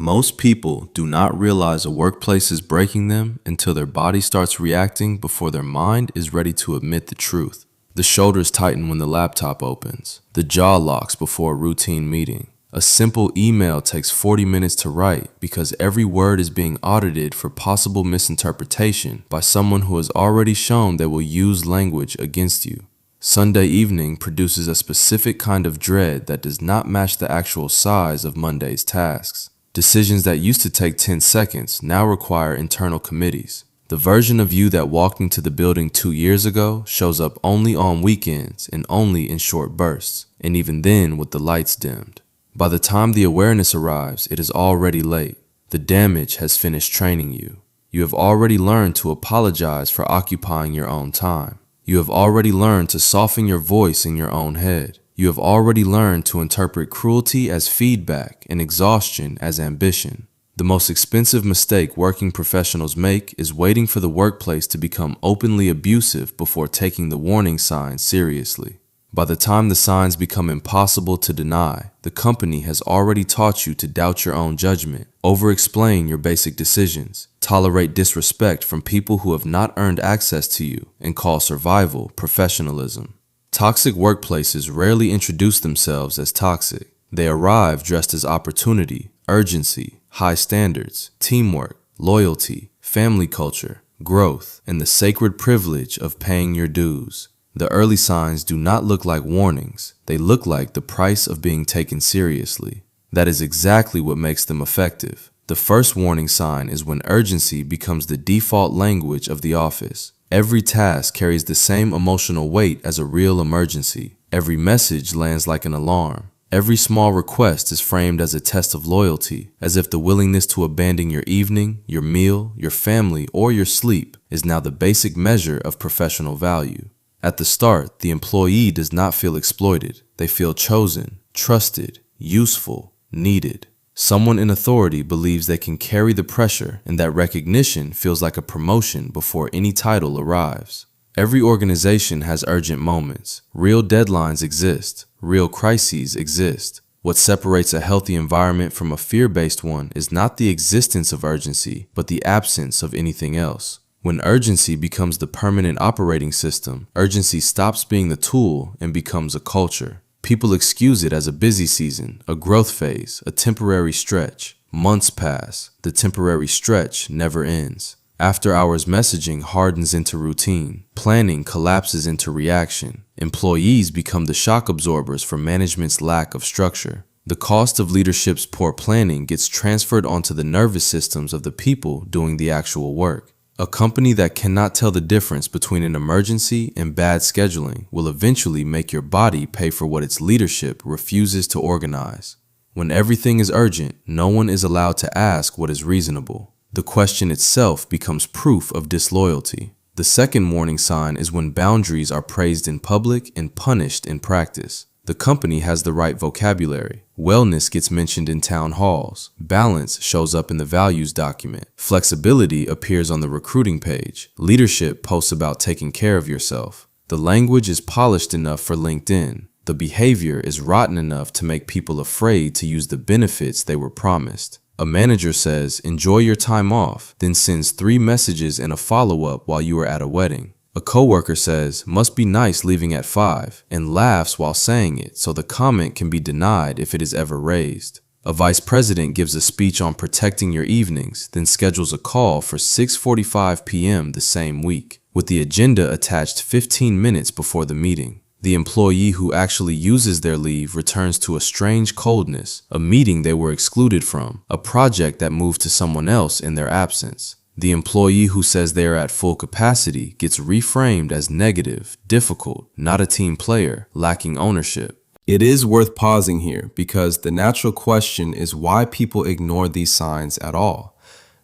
Most people do not realize a workplace is breaking them until their body starts reacting before their mind is ready to admit the truth. The shoulders tighten when the laptop opens. The jaw locks before a routine meeting. A simple email takes 40 minutes to write because every word is being audited for possible misinterpretation by someone who has already shown they will use language against you. Sunday evening produces a specific kind of dread that does not match the actual size of Monday's tasks. Decisions that used to take 10 seconds now require internal committees. The version of you that walked into the building 2 years ago shows up only on weekends and only in short bursts, and even then with the lights dimmed. By the time the awareness arrives, it is already late. The damage has finished training you. You have already learned to apologize for occupying your own time. You have already learned to soften your voice in your own head. You have already learned to interpret cruelty as feedback and exhaustion as ambition. The most expensive mistake working professionals make is waiting for the workplace to become openly abusive before taking the warning signs seriously. By the time the signs become impossible to deny, the company has already taught you to doubt your own judgment, overexplain your basic decisions, tolerate disrespect from people who have not earned access to you, and call survival professionalism. Toxic workplaces rarely introduce themselves as toxic. They arrive dressed as opportunity, urgency, high standards, teamwork, loyalty, family culture, growth, and the sacred privilege of paying your dues. The early signs do not look like warnings. They look like the price of being taken seriously. That is exactly what makes them effective. The first warning sign is when urgency becomes the default language of the office. Every task carries the same emotional weight as a real emergency. Every message lands like an alarm. Every small request is framed as a test of loyalty, as if the willingness to abandon your evening, your meal, your family, or your sleep is now the basic measure of professional value. At the start, the employee does not feel exploited. They feel chosen, trusted, useful, needed. Someone in authority believes they can carry the pressure, and that recognition feels like a promotion before any title arrives. Every organization has urgent moments. Real deadlines exist. Real crises exist. What separates a healthy environment from a fear-based one is not the existence of urgency, but the absence of anything else. When urgency becomes the permanent operating system, urgency stops being the tool and becomes a culture. People excuse it as a busy season, a growth phase, a temporary stretch. Months pass. The temporary stretch never ends. After-hours messaging hardens into routine. Planning collapses into reaction. Employees become the shock absorbers for management's lack of structure. The cost of leadership's poor planning gets transferred onto the nervous systems of the people doing the actual work. A company that cannot tell the difference between an emergency and bad scheduling will eventually make your body pay for what its leadership refuses to organize. When everything is urgent, no one is allowed to ask what is reasonable. The question itself becomes proof of disloyalty. The second warning sign is when boundaries are praised in public and punished in practice. The company has the right vocabulary. Wellness gets mentioned in town halls. Balance shows up in the values document. Flexibility appears on the recruiting page. Leadership posts about taking care of yourself. The language is polished enough for LinkedIn. The behavior is rotten enough to make people afraid to use the benefits they were promised. A manager says, "Enjoy your time off," then sends 3 messages and a follow-up while you are at a wedding. A coworker says, "Must be nice leaving at 5," and laughs while saying it so the comment can be denied if it is ever raised. A vice president gives a speech on protecting your evenings, then schedules a call for 6:45 p.m. the same week, with the agenda attached 15 minutes before the meeting. The employee who actually uses their leave returns to a strange coldness, a meeting they were excluded from, a project that moved to someone else in their absence. The employee who says they are at full capacity gets reframed as negative, difficult, not a team player, lacking ownership. It is worth pausing here because the natural question is why people ignore these signs at all.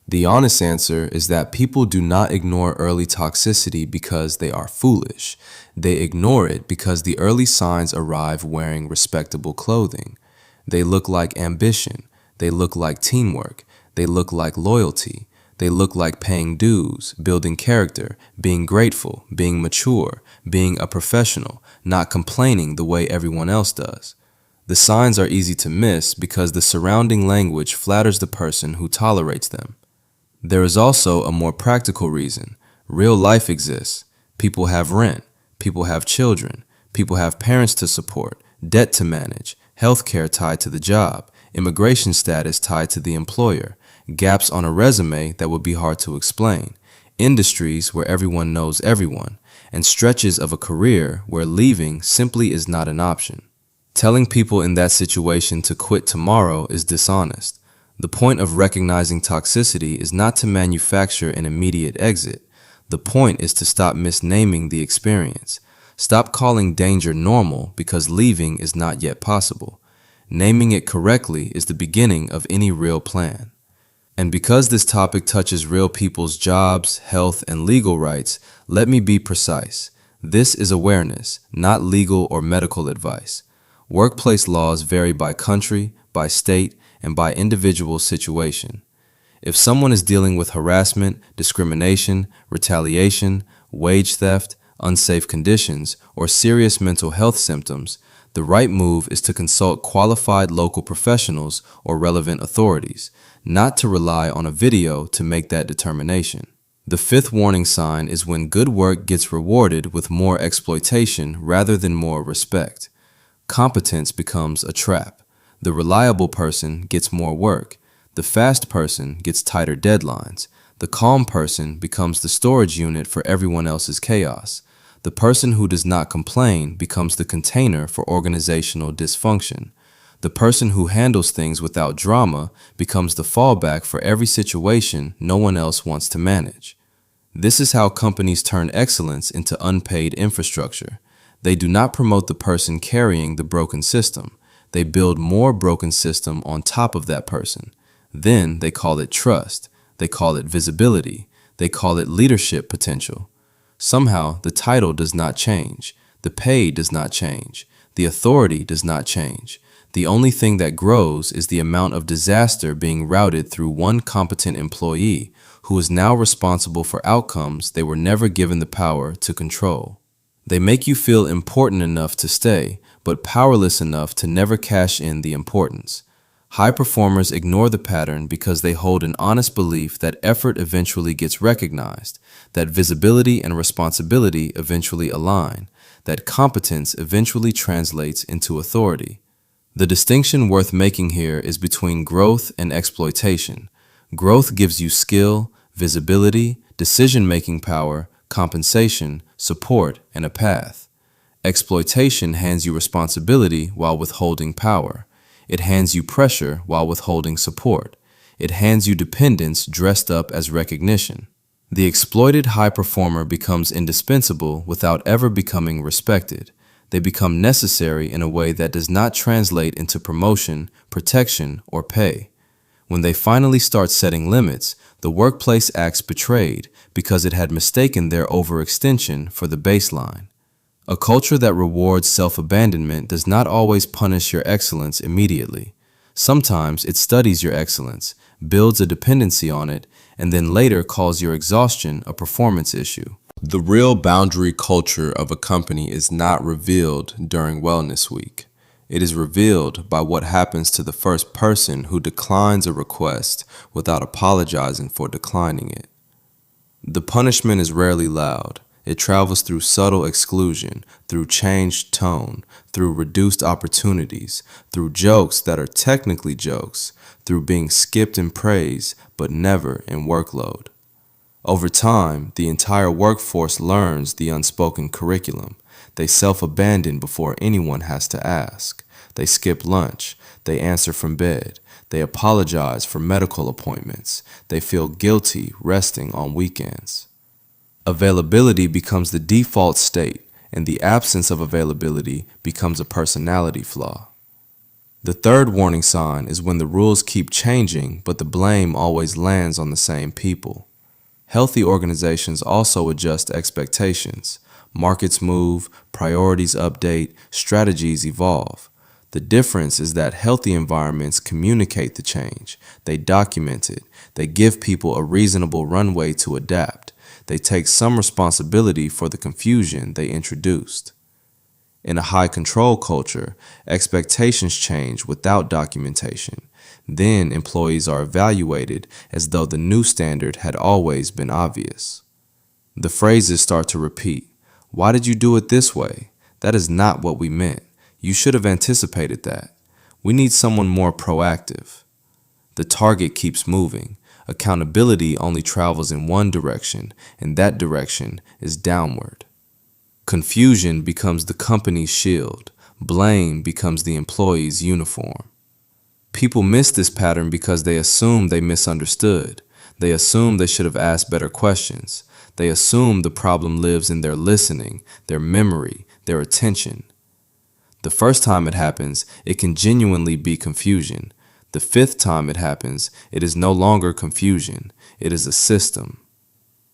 The honest answer is that people do not ignore early toxicity because they are foolish. They ignore it because the early signs arrive wearing respectable clothing. They look like ambition. They look like teamwork. They look like loyalty. They look like paying dues, building character, being grateful, being mature, being a professional, not complaining the way everyone else does. The signs are easy to miss because the surrounding language flatters the person who tolerates them. There is also a more practical reason. Real life exists. People have rent. People have children. People have parents to support, debt to manage, healthcare tied to the job, immigration status tied to the employer, gaps on a resume that would be hard to explain, industries where everyone knows everyone, and stretches of a career where leaving simply is not an option. Telling people in that situation to quit tomorrow is dishonest. The point of recognizing toxicity is not to manufacture an immediate exit. The point is to stop misnaming the experience. Stop calling danger normal because leaving is not yet possible. Naming it correctly is the beginning of any real plan. And because this topic touches real people's jobs, health, and legal rights, let me be precise. This is awareness, not legal or medical advice. Workplace laws vary by country, by state, and by individual situation. If someone is dealing with harassment, discrimination, retaliation, wage theft, unsafe conditions, or serious mental health symptoms, the right move is to consult qualified local professionals or relevant authorities, not to rely on a video to make that determination. The fifth warning sign is when good work gets rewarded with more exploitation rather than more respect. Competence becomes a trap. The reliable person gets more work. The fast person gets tighter deadlines. The calm person becomes the storage unit for everyone else's chaos. The person who does not complain becomes the container for organizational dysfunction. The person who handles things without drama becomes the fallback for every situation no one else wants to manage. This is how companies turn excellence into unpaid infrastructure. They do not promote the person carrying the broken system. They build more broken system on top of that person. Then they call it trust. They call it visibility. They call it leadership potential. Somehow, the title does not change. The pay does not change. The authority does not change. The only thing that grows is the amount of disaster being routed through one competent employee who is now responsible for outcomes they were never given the power to control. They make you feel important enough to stay, but powerless enough to never cash in the importance. High performers ignore the pattern because they hold an honest belief that effort eventually gets recognized, that visibility and responsibility eventually align, that competence eventually translates into authority. The distinction worth making here is between growth and exploitation. Growth gives you skill, visibility, decision-making power, compensation, support, and a path. Exploitation hands you responsibility while withholding power. It hands you pressure while withholding support. It hands you dependence dressed up as recognition. The exploited high performer becomes indispensable without ever becoming respected. They become necessary in a way that does not translate into promotion, protection, or pay. When they finally start setting limits, the workplace acts betrayed because it had mistaken their overextension for the baseline. A culture that rewards self-abandonment does not always punish your excellence immediately. Sometimes it studies your excellence, builds a dependency on it, and then later calls your exhaustion a performance issue. The real boundary culture of a company is not revealed during Wellness Week. It is revealed by what happens to the first person who declines a request without apologizing for declining it. The punishment is rarely loud. It travels through subtle exclusion, through changed tone, through reduced opportunities, through jokes that are technically jokes, through being skipped in praise but never in workload. Over time, the entire workforce learns the unspoken curriculum. They self-abandon before anyone has to ask. They skip lunch. They answer from bed. They apologize for medical appointments. They feel guilty resting on weekends. Availability becomes the default state, and the absence of availability becomes a personality flaw. The third warning sign is when the rules keep changing, but the blame always lands on the same people. Healthy organizations also adjust expectations. Markets move, priorities update, strategies evolve. The difference is that healthy environments communicate the change. They document it. They give people a reasonable runway to adapt. They take some responsibility for the confusion they introduced. In a high control culture, expectations change without documentation. Then employees are evaluated as though the new standard had always been obvious. The phrases start to repeat. Why did you do it this way? That is not what we meant. You should have anticipated that. We need someone more proactive. The target keeps moving. Accountability only travels in one direction, and that direction is downward. Confusion becomes the company's shield. Blame becomes the employee's uniform. People miss this pattern because they assume they misunderstood. They assume they should have asked better questions. They assume the problem lives in their listening, their memory, their attention. The first time it happens, it can genuinely be confusion. The fifth time it happens, it is no longer confusion. It is a system.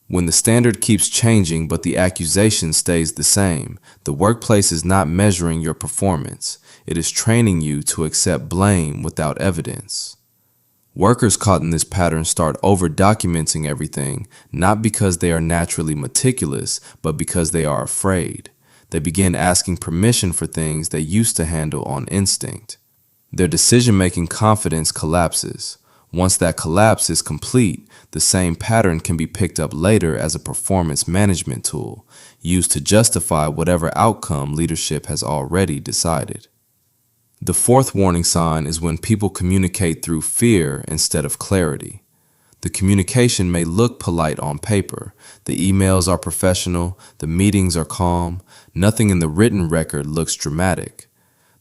When the standard keeps changing but the accusation stays the same, the workplace is not measuring your performance. It is training you to accept blame without evidence. Workers caught in this pattern start over-documenting everything, not because they are naturally meticulous, but because they are afraid. They begin asking permission for things they used to handle on instinct. Their decision-making confidence collapses. Once that collapse is complete, the same pattern can be picked up later as a performance management tool, used to justify whatever outcome leadership has already decided. The fourth warning sign is when people communicate through fear instead of clarity. The communication may look polite on paper. The emails are professional, the meetings are calm, nothing in the written record looks dramatic.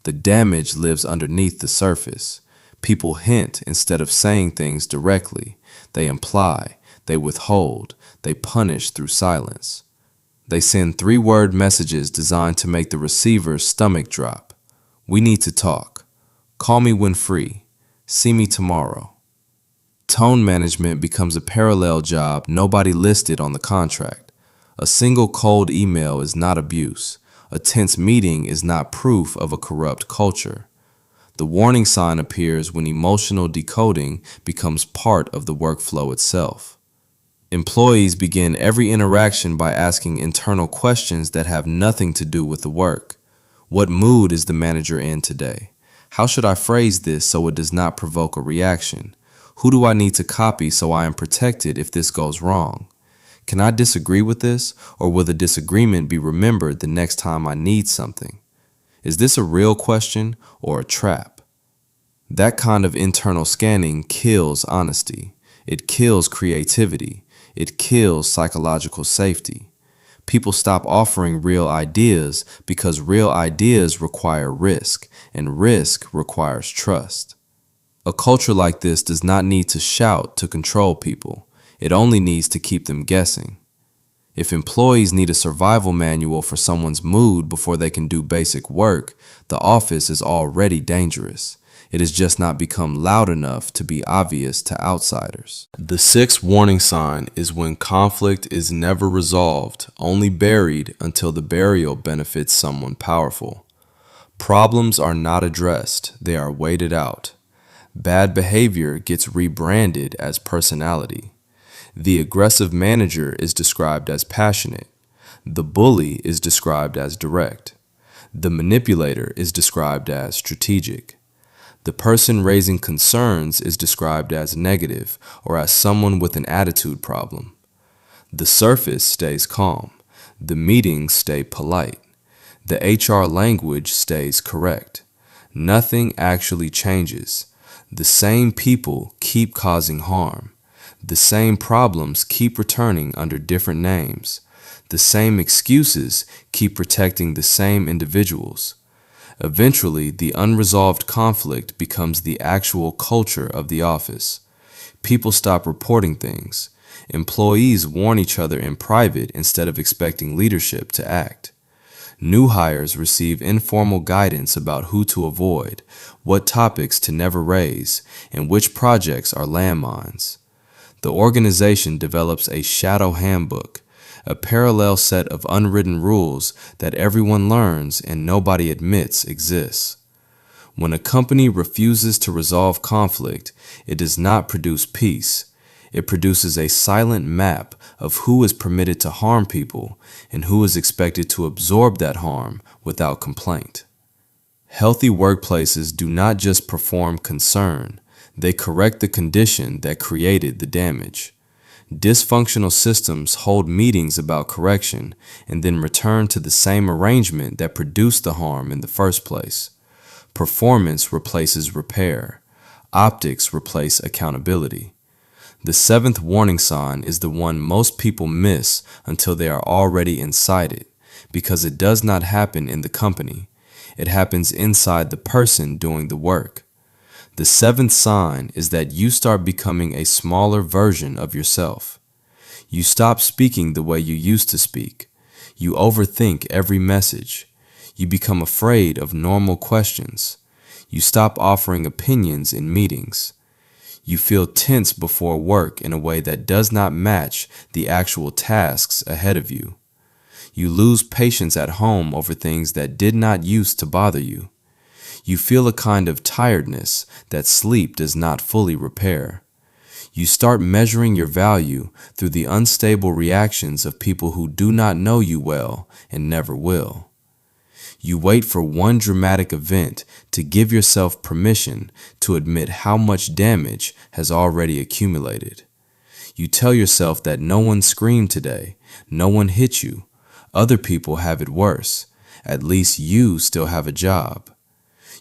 The damage lives underneath the surface. People hint instead of saying things directly. They imply, they withhold, they punish through silence. They send 3-word messages designed to make the receiver's stomach drop. We need to talk. Call me when free. See me tomorrow. Tone management becomes a parallel job nobody listed on the contract. A single cold email is not abuse. A tense meeting is not proof of a corrupt culture. The warning sign appears when emotional decoding becomes part of the workflow itself. Employees begin every interaction by asking internal questions that have nothing to do with the work. What mood is the manager in today? How should I phrase this so it does not provoke a reaction? Who do I need to copy so I am protected if this goes wrong? Can I disagree with this, or will the disagreement be remembered the next time I need something? Is this a real question or a trap? That kind of internal scanning kills honesty. It kills creativity. It kills psychological safety. People stop offering real ideas because real ideas require risk, and risk requires trust. A culture like this does not need to shout to control people. It only needs to keep them guessing. If employees need a survival manual for someone's mood before they can do basic work, the office is already dangerous. It has just not become loud enough to be obvious to outsiders. The sixth warning sign is when conflict is never resolved, only buried until the burial benefits someone powerful. Problems are not addressed, they are waited out. Bad behavior gets rebranded as personality. The aggressive manager is described as passionate. The bully is described as direct. The manipulator is described as strategic. The person raising concerns is described as negative or as someone with an attitude problem. The surface stays calm. The meetings stay polite. The HR language stays correct. Nothing actually changes. The same people keep causing harm. The same problems keep returning under different names. The same excuses keep protecting the same individuals. Eventually, the unresolved conflict becomes the actual culture of the office. People stop reporting things. Employees warn each other in private instead of expecting leadership to act. New hires receive informal guidance about who to avoid, what topics to never raise, and which projects are landmines. The organization develops a shadow handbook, a parallel set of unwritten rules that everyone learns and nobody admits exists. When a company refuses to resolve conflict, it does not produce peace. It produces a silent map of who is permitted to harm people and who is expected to absorb that harm without complaint. Healthy workplaces do not just perform concern, they correct the condition that created the damage. Dysfunctional systems hold meetings about correction and then return to the same arrangement that produced the harm in the first place. Performance replaces repair. Optics replace accountability. The seventh warning sign is the one most people miss until they are already inside it, because it does not happen in the company. It happens inside the person doing the work. The seventh sign is that you start becoming a smaller version of yourself. You stop speaking the way you used to speak. You overthink every message. You become afraid of normal questions. You stop offering opinions in meetings. You feel tense before work in a way that does not match the actual tasks ahead of you. You lose patience at home over things that did not used to bother you. You feel a kind of tiredness that sleep does not fully repair. You start measuring your value through the unstable reactions of people who do not know you well and never will. You wait for one dramatic event to give yourself permission to admit how much damage has already accumulated. You tell yourself that no one screamed today, no one hit you, other people have it worse, at least you still have a job.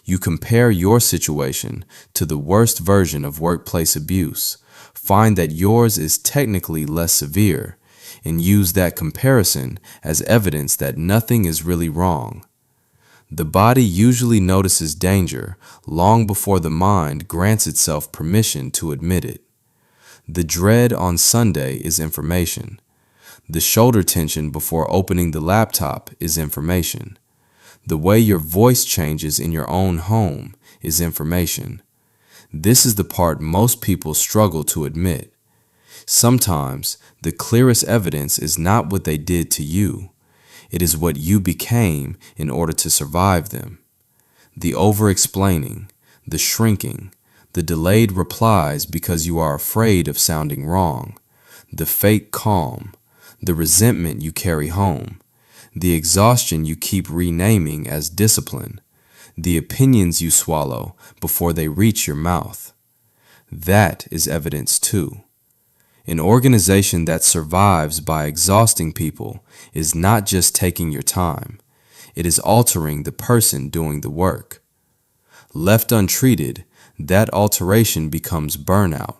You compare your situation to the worst version of workplace abuse, find that yours is technically less severe, and use that comparison as evidence that nothing is really wrong. The body usually notices danger long before the mind grants itself permission to admit it. The dread on Sunday is information. The shoulder tension before opening the laptop is information. The way your voice changes in your own home is information. This is the part most people struggle to admit. Sometimes the clearest evidence is not what they did to you. It is what you became in order to survive them. The overexplaining, the shrinking, the delayed replies because you are afraid of sounding wrong, the fake calm, the resentment you carry home, the exhaustion you keep renaming as discipline, the opinions you swallow before they reach your mouth. That is evidence too. An organization that survives by exhausting people is not just taking your time, it is altering the person doing the work. Left untreated, that alteration becomes burnout,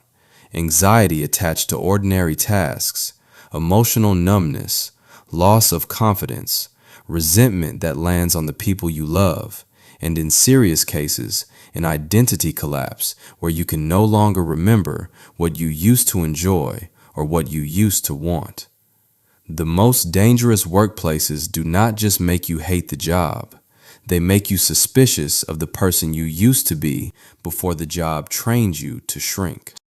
anxiety attached to ordinary tasks, emotional numbness, loss of confidence, resentment that lands on the people you love, and in serious cases, an identity collapse where you can no longer remember what you used to enjoy or what you used to want. The most dangerous workplaces do not just make you hate the job, they make you suspicious of the person you used to be before the job trained you to shrink.